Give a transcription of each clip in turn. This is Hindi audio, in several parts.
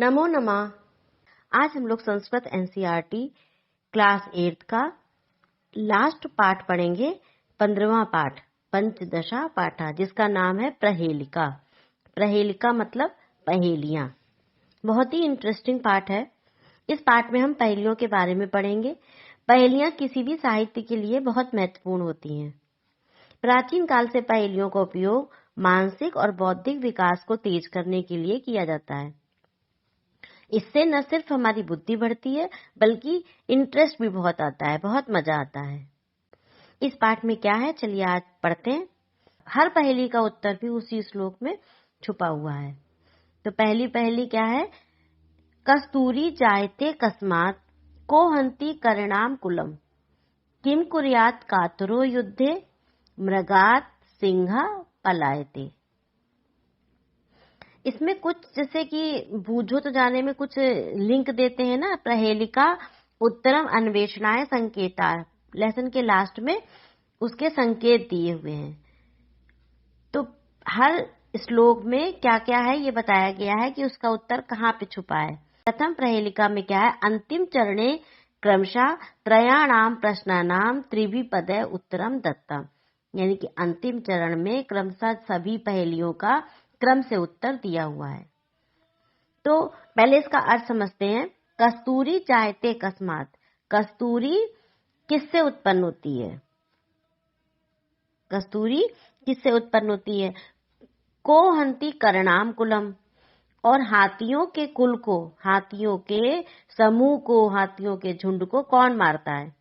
नमो नमः। आज हम लोग संस्कृत एनसीईआरटी क्लास 8 का लास्ट पाठ पढ़ेंगे। 15वां पाठ, पंचदशा पाठा, जिसका नाम है प्रहेलिका। प्रहेलिका मतलब पहेलियां। बहुत ही इंटरेस्टिंग पाठ है। इस पाठ में हम पहेलियों के बारे में पढ़ेंगे। पहेलियां किसी भी साहित्य के लिए बहुत महत्वपूर्ण होती हैं। प्राचीन काल से पहेलियों का उपयोग मानसिक और बौद्धिक विकास को तेज करने के लिए किया जाता है। इससे न सिर्फ हमारी बुद्धि बढ़ती है बल्कि इंटरेस्ट भी बहुत आता है, बहुत मजा आता है। इस पाठ में क्या है, चलिए आज पढ़ते हैं। हर पहेली का उत्तर भी उसी श्लोक में छुपा हुआ है। तो पहली पहेली क्या है? कस्तूरी जायते कस्मात् को हन्ति करणाम कुलम किम कुर्यात् कातरो युद्धे मृगात् सिंह पलायते। इसमें कुछ जैसे कि बूझो तो जाने में कुछ लिंक देते हैं ना। प्रहेलिका उत्तरम अन्वेषणाय संकेता, लेसन के लास्ट में उसके संकेत दिए हुए हैं। तो हर श्लोक में क्या क्या है ये बताया गया है कि उसका उत्तर कहाँ पे छुपा है। प्रथम प्रहेलिका में क्या है? अंतिम चरणे क्रमशः त्रयाणाम प्रश्नानाम त्रिविपदय उत्तरम दत्तम, यानी कि अंतिम चरण में क्रमशः सभी पहेलियों का क्रम से उत्तर दिया हुआ है। तो पहले इसका अर्थ समझते हैं। कस्तूरी जायते कस्मात्, कस्तूरी किससे उत्पन्न होती है? कस्तूरी किससे उत्पन्न होती है? को हन्ति करणाम कुलम, और हाथियों के कुल को, हाथियों के समूह को, हाथियों के झुंड को कौन मारता है?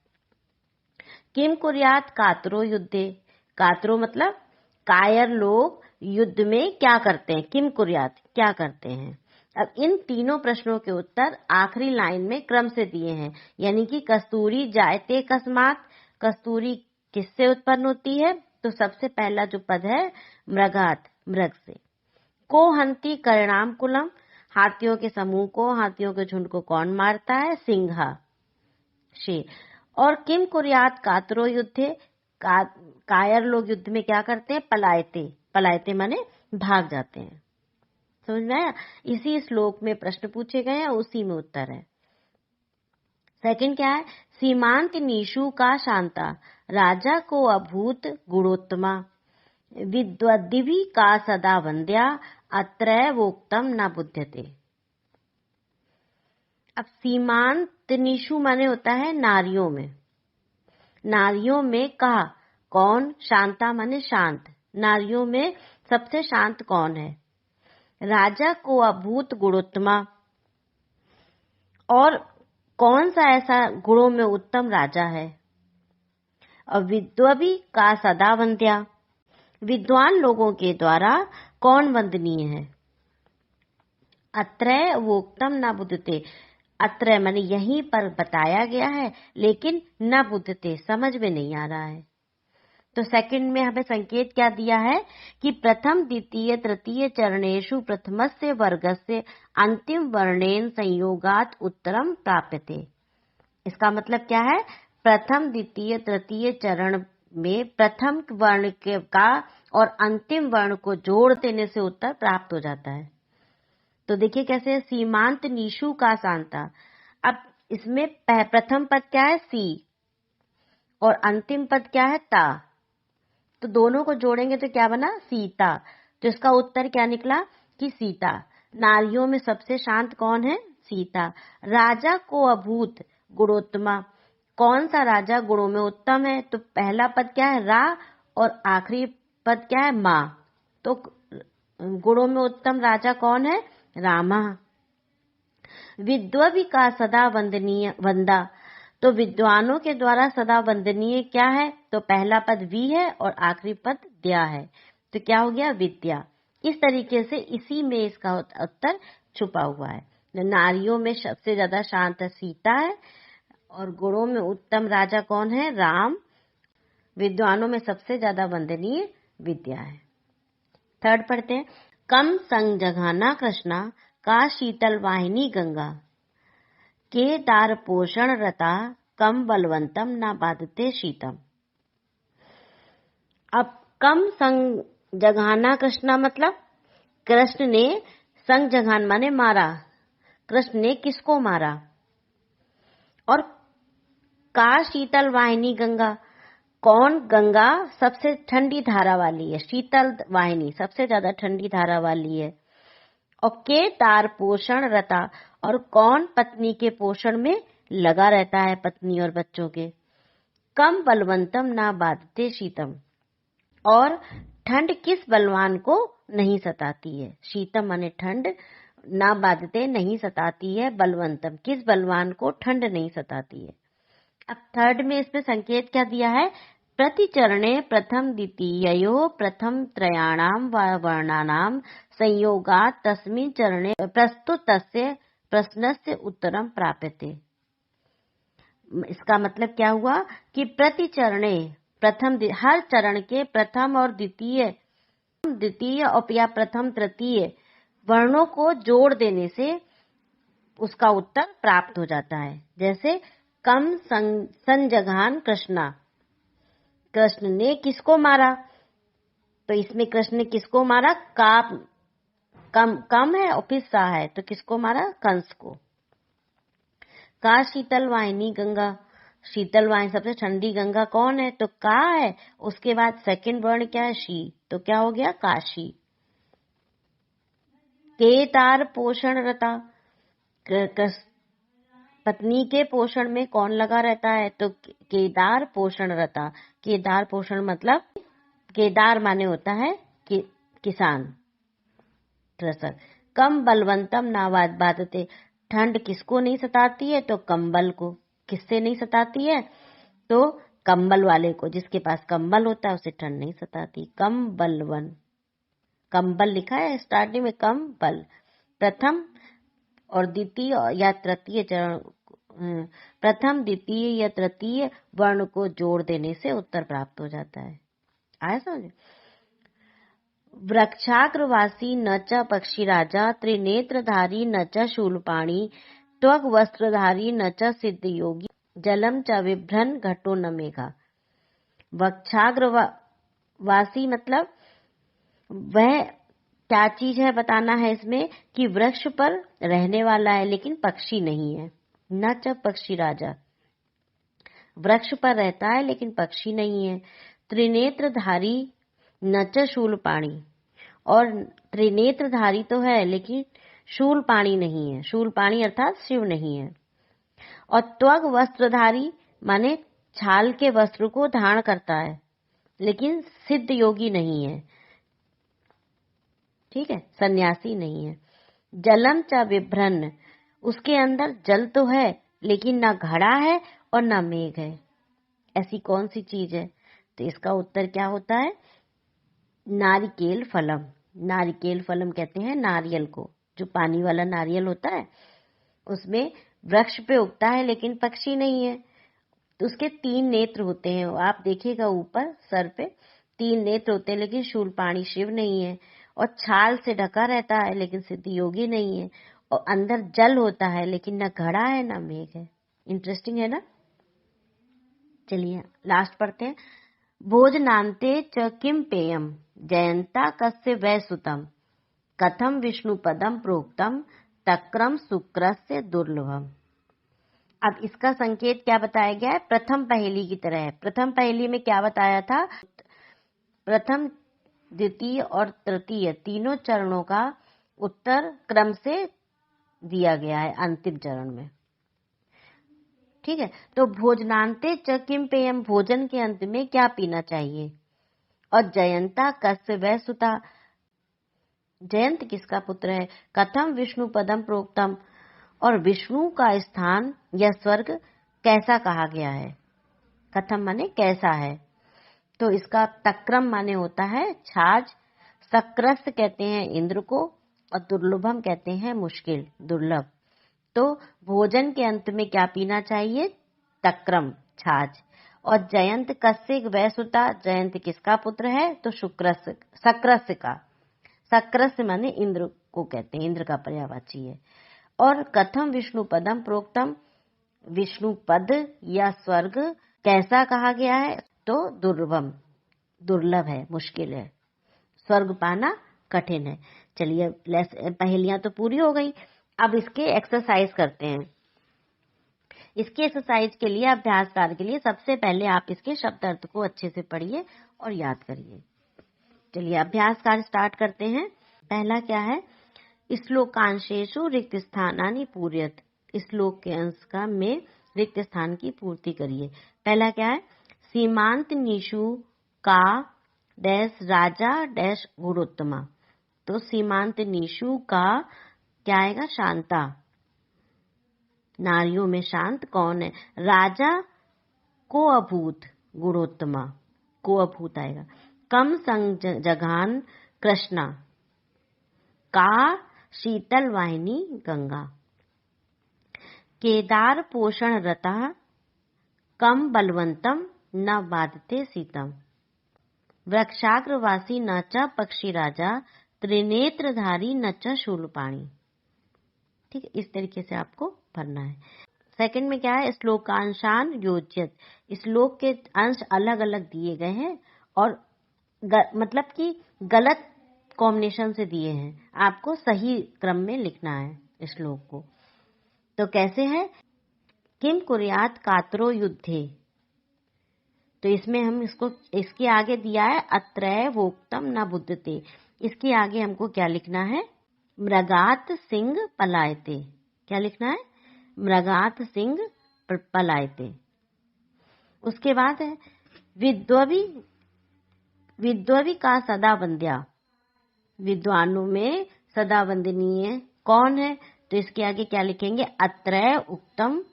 किम कुर्यात् कातरो युद्धे, कातरो मतलब कायर लोग युद्ध में क्या करते हैं? किम कुर्यात् क्या करते हैं? अब इन तीनों प्रश्नों के उत्तर आखिरी लाइन में क्रम से दिए हैं, यानी कि कस्तूरी जायते कस्मात्, कस्तूरी किससे उत्पन्न होती है? तो सबसे पहला जो पद है मृगात, मृग से। को हन्ति करणाम कुलम, हाथियों के समूह को, हाथियों के झुंड को कौन मारता है? सिंह, शेर। और किम कुर्यात् कातरो युद्धे, कायर लोग युद्ध में क्या करते हैं? पलायते, पलायते माने भाग जाते हैं। समझ में आया? इसी श्लोक में प्रश्न पूछे गए हैं, उसी में उत्तर है। सेकंड क्या है? सीमांत नीशु का शांता राजा को अभूत गुणोत्तमा विद्वद्दिभि का सदा वंद्या अत्रैवोक्तम न बुध्यते। अब सीमांत नीशु माने होता है नारियों में। नारियों में कहा कौन? शांता माने शांत। नारियों में सबसे शांत कौन है? राजा को अभूत गुणोत्तमा, और कौन सा ऐसा गुणों में उत्तम राजा है? और विद्वद्दि का सदा वंद्या, विद्वान लोगों के द्वारा कौन वंदनीय है? अत्रय वोक्तम न बुद्धते, अत्रय माने यहीं पर बताया गया है, लेकिन न बुद्धते समझ में नहीं आ रहा है। तो सेकंड में हमें संकेत क्या दिया है कि प्रथम द्वितीय तृतीय चरणेषु प्रथमस्य वर्गस्य अंतिम वर्णेन संयोगात उत्तरम प्राप्यते। इसका मतलब क्या है? प्रथम द्वितीय तृतीय चरण में प्रथम वर्ण का और अंतिम वर्ण को जोड़ देने से उत्तर प्राप्त हो जाता है। तो देखिए कैसे, सीमांत नीशु का शांता। अब इसमें प्रथम पद क्या है? सी, और अंतिम पद क्या है? ता। तो दोनों को जोड़ेंगे तो क्या बना? सीता। तो इसका उत्तर क्या निकला कि सीता। नारियों में सबसे शांत कौन है? सीता। राजा को अभूत गुणोत्तमा, कौन सा राजा गुणों में उत्तम है? तो पहला पद क्या है? रा, और आखिरी पद क्या है? मा। तो गुणों में उत्तम राजा कौन है? रामा। विद्वद्दि का सदा वंदनीय, वंदा, तो विद्वानों के द्वारा सदा वंदनीय क्या है? तो पहला पद वी है और आखिरी पद द्या है। तो क्या हो गया? विद्या। इस तरीके से इसी में इसका उत्तर छुपा हुआ है। नारियों में सबसे ज्यादा शांत सीता है, और गुणों में उत्तम राजा कौन है? राम। विद्वानों में सबसे ज्यादा वंदनीय विद्या है। थर्ड पढ़ते हैं। कम संग जघाना कृष्णा का शीतल वाहिनी गंगा के दार पोषण रता कम बलवंतम ना बाधते शीतम। अब कम संग जघाना कृष्णा मतलब कृष्ण ने संग जघान माने मारा, कृष्ण ने किसको मारा? और का शीतल वाहिनी गंगा, कौन गंगा सबसे ठंडी धारा वाली है? शीतल वाहिनी सबसे ज्यादा ठंडी धारा वाली है। और के तार पोषण रता, और कौन पत्नी के पोषण में लगा रहता है, पत्नी और बच्चों के। कम बलवंतम ना बाधते शीतम, और ठंड किस बलवान को नहीं सताती है? शीतम माने ठंड, ना बाधते नहीं सताती है, बलवंतम किस बलवान को ठंड नहीं सताती है। अब थर्ड में इसमें संकेत क्या दिया है? प्रतिचरणे प्रथम द्वितीययो प्रथम त्रयाणाम वर्णानाम संयोगात् तस्मिन् चरणे प्रस्तुतस्य प्रश्नस्य उत्तरम प्राप्यते। इसका मतलब क्या हुआ कि प्रतिचरणे प्रथम, हर चरण के प्रथम और द्वितीय और या प्रथम तृतीय वर्णों को जोड़ देने से उसका उत्तर प्राप्त हो जाता है। जैसे कम संजघान कृष्णा, कृष्ण ने किसको मारा? तो इसमें कृष्ण ने किसको मारा? का कम है और फिर सा है, तो किसको मारा? कंस को। का शीतल वाहिनी गंगा, शीतल वाहिनी सबसे ठंडी गंगा कौन है? तो का है, उसके बाद सेकंड वर्ण क्या है? शी, तो क्या हो गया? काशी। के तार पोषण रता, पत्नी के पोषण में कौन लगा रहता है? तो केदार पोषण रता। केदार पोषण मतलब, केदार माने होता है किसान, कृषक। कम बलवंतम ना बाधते, ठंड किसको नहीं सताती है? तो कंबल को। किससे नहीं सताती है? तो कंबल वाले को, जिसके पास कंबल होता है उसे ठंड नहीं सताती। कम बलवन, कंबल लिखा है स्टार्टिंग में, कम बल। प्रथम और द्वितीय या तृतीय चरण, प्रथम द्वितीय या तृतीय वर्ण को जोड़ देने से उत्तर प्राप्त हो जाता है। आया समझ? वृक्षाग्रवासी न च पक्षी राजा, त्रिनेत्रधारी न च शूलपाणी, त्वग वस्त्रधारी न च सिद्ध योगी, जलम च विभ्रन घटो न मेघा। वृक्षाग्रवासी मतलब वह क्या चीज है बताना है इसमें, कि वृक्ष पर रहने वाला है लेकिन पक्षी नहीं है। न च पक्षी राजा, वृक्ष पर रहता है लेकिन पक्षी नहीं है। त्रिनेत्रधारी न च शूलपाणी, और त्रिनेत्रधारी तो है लेकिन शूलपाणी नहीं है। शूलपाणी अर्थात शिव नहीं है। और त्वग वस्त्रधारी माने छाल के वस्त्र को धारण करता है लेकिन सिद्ध योगी नहीं है, ठीक है, सन्यासी नहीं है। जलम च विभ्रन, उसके अंदर जल तो है लेकिन ना घड़ा है और ना मेघ है। ऐसी कौन सी चीज है? तो इसका उत्तर क्या होता है? नारिकेल फलम। नारिकेल फलम कहते हैं नारियल को, जो पानी वाला नारियल होता है, उसमें वृक्ष पे उगता है लेकिन पक्षी नहीं है। तो उसके 3 नेत्र होते हैं, आप देखिएगा ऊपर सर पे 3 नेत्र होते हैं, लेकिन शूलपाणी शिव नहीं है। और छाल से ढका रहता है लेकिन सिद्ध योगी नहीं है। और अंदर जल होता है लेकिन न घड़ा है न मेघ है। इंटरेस्टिंग है ना? चलिए लास्ट पढ़ते हैं। भोजनान्ते च किम पेयम, जयंता कस्य वै सुतम, कथम विष्णु पदम प्रोक्तम, तक्रम शुक्रस्य दुर्लभम। अब इसका संकेत क्या बताया गया है? प्रथम पहेली की तरह है। प्रथम पहेली में क्या बताया था? प्रथम, द्वितीय और तृतीय तीनों चरणों का उत्तर क्रम से दिया गया है अंतिम चरण में, ठीक है। तो भोजनान्ते च किम पेयम, भोजन के अंत में क्या पीना चाहिए? और जयंता कस्य वै सुता, जयंत किसका पुत्र है? कथम विष्णु पदम प्रोक्तम, और विष्णु का स्थान या स्वर्ग कैसा कहा गया है? कथम माने कैसा है, तो इसका तक्रम माने होता है छाछ, सक्रस कहते हैं इंद्र को, और दुर्लभम कहते हैं मुश्किल, दुर्लभ। तो भोजन के अंत में क्या पीना चाहिए? तक्रम, छाछ। और जयंत कस्य वै सुता, जयंत किसका पुत्र है? तो शुक्रस, सक्रस का। सक्रस माने इंद्र को कहते हैं, इंद्र का पर्यायवाची है। और कथम विष्णु पदम प्रोक्तम, विष्णु पद या स्वर्ग कैसा कहा गया है? तो दुर्लभम, दुर्लभ है, मुश्किल है, स्वर्ग पाना कठिन है। चलिए पहेलियां तो पूरी हो गई। अब इसके एक्सरसाइज करते हैं। इसके एक्सरसाइज के लिए, अभ्यास कार्य के लिए सबसे पहले आप इसके शब्द अर्थ को अच्छे से पढ़िए और याद करिए। चलिए अभ्यास कार्य स्टार्ट करते हैं। पहला क्या है, श्लोकांशेषु रिक्त स्थानानि पूरयत। श्लोक के अंश का में रिक्त स्थान की पूर्ति करिए। पहला क्या है, सीमांत निशु का डैश राजा डैश गुरुत्तमा। तो सीमांत निशु का क्या आएगा, शांता, नारियों में शांत कौन है, राजा को अभूत गुणोत्तमा, को अभूत आएगा। कम संग जघान कृष्णा, का शीतल वाहिनी गंगा। केदार पोषण रता, कम बलवंतम न बाधते सीतम। वृक्षाग्रवासी न च पक्षी राजा, त्रिनेत्रधारी न च शूलपाणी। ठीक है, इस तरीके से आपको भरना है। सेकंड में क्या है, श्लोकांशान योज्यत। श्लोक के अंश अलग अलग दिए गए हैं और मतलब कि गलत कॉम्बिनेशन से दिए हैं, आपको सही क्रम में लिखना है श्लोक को। तो कैसे है, किम कुर्यात कातरो युद्धे। तो इसमें हम इसको, इसके आगे दिया है अत्रय वोक्तम न बुद्धते। इसके आगे हमको क्या लिखना है, मृगात सिंह पलायते। क्या लिखना है, मृगात सिंह पलायते। उसके बाद है विद्ववी का सदा वंद्या। विद्वानों में सदा वंदनीय कौन है, तो इसके आगे क्या लिखेंगे, अत्रय उक्तम,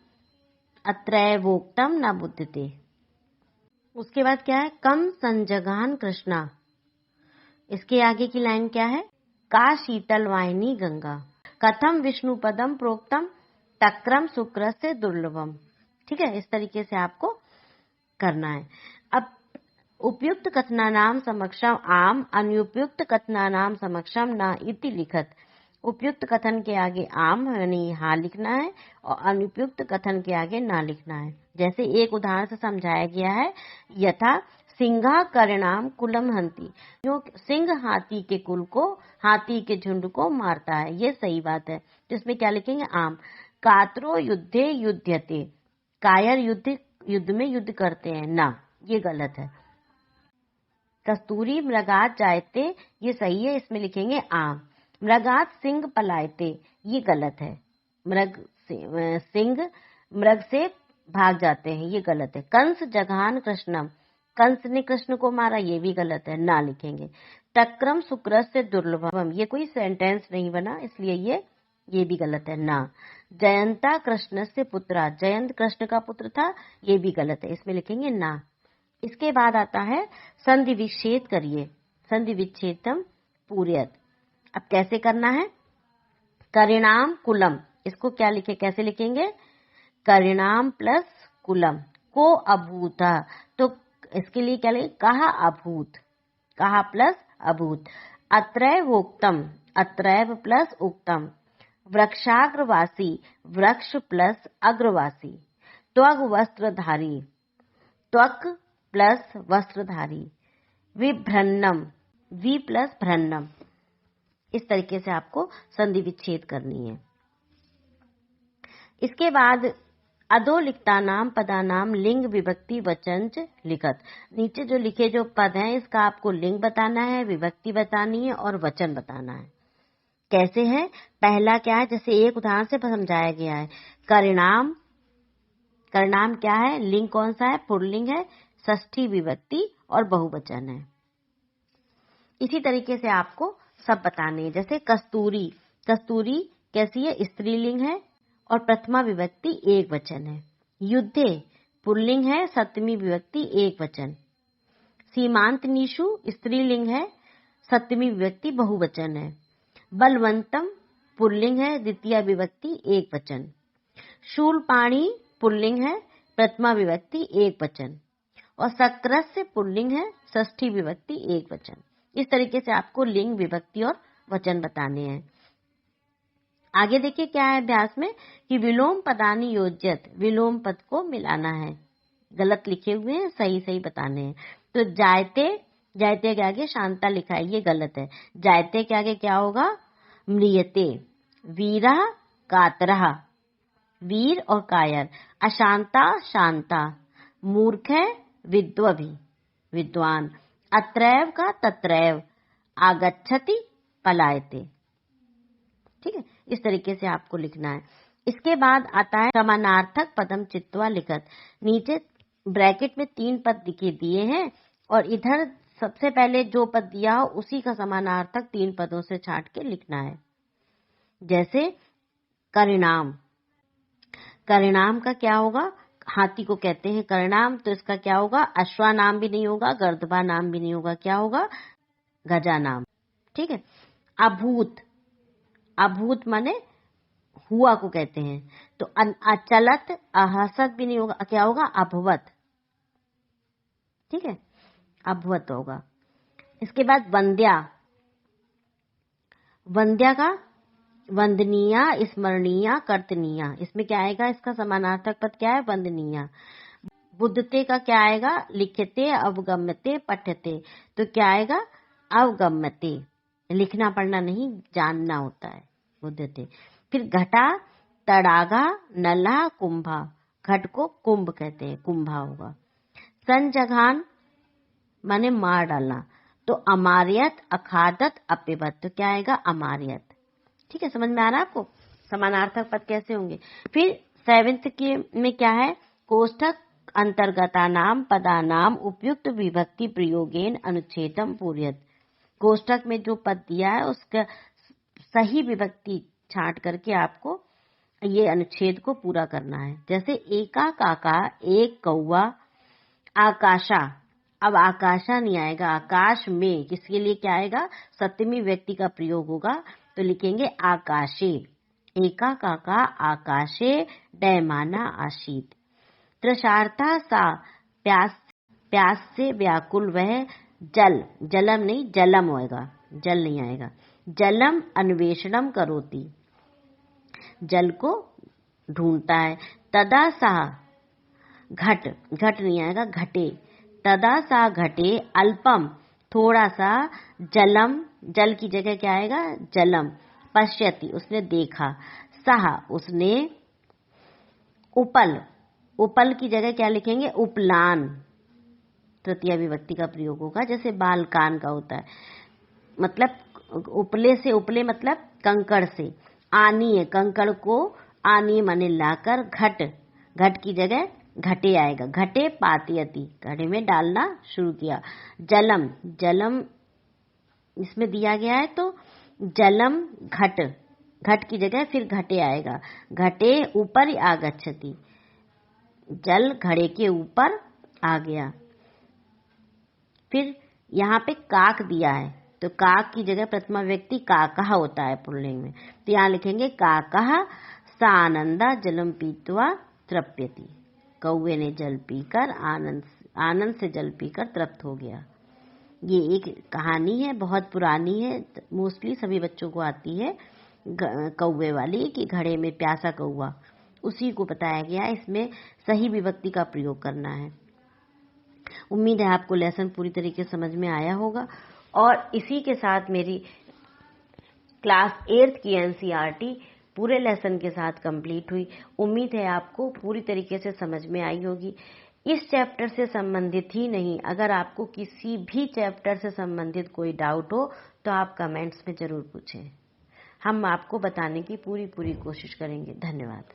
अत्रय वोक्तम न बुद्धते। उसके बाद क्या है, कम संजगान कृष्णा। इसके आगे की लाइन क्या है, का शीतल वाहिनी गंगा। कथम विष्णु पदम प्रोक्तम, तक्रम शुक्र से दुर्लभम। ठीक है, इस तरीके से आपको करना है। अब उपयुक्त कथनानाम समक्षम आम, अनुपयुक्त कथनानाम समक्षम न इति लिखत। उपयुक्त कथन के आगे आम यानी हाँ लिखना है और अनुपयुक्त कथन के आगे ना लिखना है। जैसे एक उदाहरण से समझाया गया है, यथा सिंहा करणाम कुलम हंती। जो सिंह हाथी के कुल को, हाथी के झुंड को मारता है, ये सही बात है। तो इसमें क्या लिखेंगे, आम। कातरो युद्धे युध्यते। कायर युद्ध में युद्ध करते हैं, ना, ये गलत है। कस्तूरी मृगात जायते, ये सही है, इसमें लिखेंगे आम। मृगात सिंह पलायते, ये गलत है। सिंह मृग से भाग जाते हैं, ये गलत है। कंस जघान कृष्णम, कंस ने कृष्ण को मारा, ये भी गलत है, ना लिखेंगे। तक्रम शुक्र से दुर्लभम, ये कोई सेंटेंस नहीं बना, इसलिए ये भी गलत है, ना। जयंता कृष्ण से पुत्रा, जयंत कृष्ण का पुत्र था, ये भी गलत है, इसमें लिखेंगे ना। इसके बाद आता है संधि विच्छेद करिए। संधि विच्छेदम पूर्यत। अब कैसे करना है, करिणाम कुलम, इसको क्या लिखे, कैसे लिखेंगे, करिणाम प्लस कुलम, को अभूता। तो इसके लिए क्या लिखे, कहा अभूत, कहा प्लस अभूत। अत्रय वोक्तम, अत्रैव प्लस उक्तम। वृक्षाग्रवासी, वृक्ष प्लस अग्रवासी। त्वग वस्त्रधारी, त्वक प्लस वस्त्रधारी। विभ्रन्नम, वि प्लस भ्रन्नम। इस तरीके से आपको संधि विच्छेद करनी है। इसके बाद अधोलिखिता नाम पदानाम लिंग विभक्ति वचनच लिखत। नीचे जो लिखे जो पद हैं, इसका आपको लिंग बताना है, विभक्ति बतानी है और वचन बताना है। कैसे है, पहला क्या है, जैसे एक उदाहरण से समझाया गया है, करिणाम। करिणाम क्या है, लिंग कौन सा है, पुल्लिंग है, षष्ठी विभक्ति और बहुवचन है। इसी तरीके से आपको सब बताने हैं। जैसे कस्तूरी, कस्तूरी कैसी है, स्त्रीलिंग है और प्रथमा विभक्ति एक वचन है। युद्धे पुल्लिंग है, सप्तमी विभक्ति एक वचन। सीमांत निशु स्त्रीलिंग है, सप्तमी विभक्ति बहुवचन है। बलवंतम पुल्लिंग है, द्वितीय विभक्ति एक वचन। शूलपाणी पुल्लिंग है, प्रथमा विभक्ति एक वचन। और सक्रास्य पुल्लिंग है, षष्ठी विभक्ति एक वचन। इस तरीके से आपको लिंग, विभक्ति और वचन बताने हैं। आगे देखिए क्या है अभ्यास में, कि विलोम पदानी योज्यत, विलोम पद को मिलाना है। गलत लिखे हुए हैं, सही सही बताने हैं। तो जायते, जायते के आगे शांता लिखा है, ये गलत है। जायते के आगे क्या होगा, म्रियते। वीरा कातरः, वीर और कायर। अशांता शांता, मूर्ख है विद्वभी, विद्वान। अत्रैव का तत्रैव, आगच्छति पलायते। ठीक है, इस तरीके से आपको लिखना है। इसके बाद आता है समानार्थक पदम चित्वा लिखत। नीचे ब्रैकेट में 3 पद दिए हैं और इधर सबसे पहले जो पद दिया हो उसी का समानार्थक 3 पदों से छांट के लिखना है। जैसे करिणाम, करिणाम का क्या होगा? हाथी को कहते हैं करिणाम, तो इसका क्या होगा? अश्वा नाम भी नहीं होगा, गर्दभा नाम भी नहीं होगा, क्या होगा? गजा नाम। ठीक है। अभूत, अभूत माने हुआ को कहते हैं, तो अचलत अहसत भी नहीं होगा, क्या होगा? अभवत। ठीक है, अभवत होगा। इसके बाद वंद्या, वंद्या का वंदनीया, स्मरणीया, कर्तनीया, इसमें क्या आएगा? इसका समानार्थक पद क्या है? वंदनीया। बुद्धते का क्या आएगा? लिखते, अवगम्यते, पठ्यते, तो क्या आएगा? अवगम्यते। लिखना पढ़ना नहीं, जानना होता है बुद्धते। फिर घटा, तड़ागा, नला, कुंभा, घट को कुंभ कहते हैं, कुंभा होगा। संजघान माने मार डालना, तो अमार्यत, अखादत, अपिबत, तो क्या आएगा? अमार्यत। ठीक है, समझ में आ रहा है आपको समानार्थक पद कैसे होंगे? फिर 7th के में क्या है? कोष्ठक अंतर्गता नाम पदा नाम उपयुक्त विभक्ति प्रयोगेन अनुच्छेदम पूर्यत। कोष्ठक में जो पद दिया है उसका सही विभक्ति छांट करके आपको ये अनुच्छेद को पूरा करना है। जैसे एका काका, एक कौवा, आकाशा, अब आकाशा नहीं आएगा, आकाश में, किसके लिए क्या आएगा? सप्तमी व्यक्ति का प्रयोग होगा, तो लिखेंगे आकाशे। एका काका आकाशे डयमाना आशीत। तृषार्था सा, प्यास, प्यास से व्याकुल वह, जल, जलम नहीं जलम होएगा, जल नहीं आएगा। जलम अन्वेषणम करोति, जल को ढूंढता है। तदा सा, घट, घट नहीं आएगा, घटे। तदा सा घटे, अल्पम, थोड़ा सा, जलम, जल की जगह क्या आएगा? जलम। पश्यति, उसने देखा। सहा, उसने। उपल, उपल की जगह क्या लिखेंगे? उपलान, तृतीय विभक्ति का प्रयोग होगा, जैसे बालकान का होता है। मतलब उपले से, उपले मतलब कंकड़ से। आनीय, कंकड़ को आनीय माने लाकर। घट, घट की जगह घटे आएगा। घटे पातियति, घड़े में डालना शुरू किया। जलम, जलम इसमें दिया गया है तो जलम घट, घट की जगह फिर घटे आएगा। घटे ऊपर आगच्छति, जल घड़े के ऊपर आ गया। फिर यहाँ पे काक दिया है, तो काक की जगह प्रथमा व्यक्ति काकः होता है पुल्लिंग में, तो यहाँ लिखेंगे काकः सा आनंदा जलम पीत्वा तृप्यति। कौवे ने जल पीकर आनंद से जल पीकर तृप्त हो गया। ये एक कहानी है, बहुत पुरानी है, मोस्टली सभी बच्चों को आती है, कौवे वाली, कि घड़े में प्यासा कौवा, उसी को बताया गया। इसमें सही विभक्ति का प्रयोग करना है। उम्मीद है आपको लेसन पूरी तरीके से समझ में आया होगा। और इसी के साथ मेरी क्लास 8th की एनसीईआरटी पूरे लेसन के साथ कंप्लीट हुई। उम्मीद है आपको पूरी तरीके से समझ में आई होगी। इस चैप्टर से संबंधित ही नहीं, अगर आपको किसी भी चैप्टर से संबंधित कोई डाउट हो तो आप कमेंट्स में जरूर पूछें, हम आपको बताने की पूरी कोशिश करेंगे। धन्यवाद।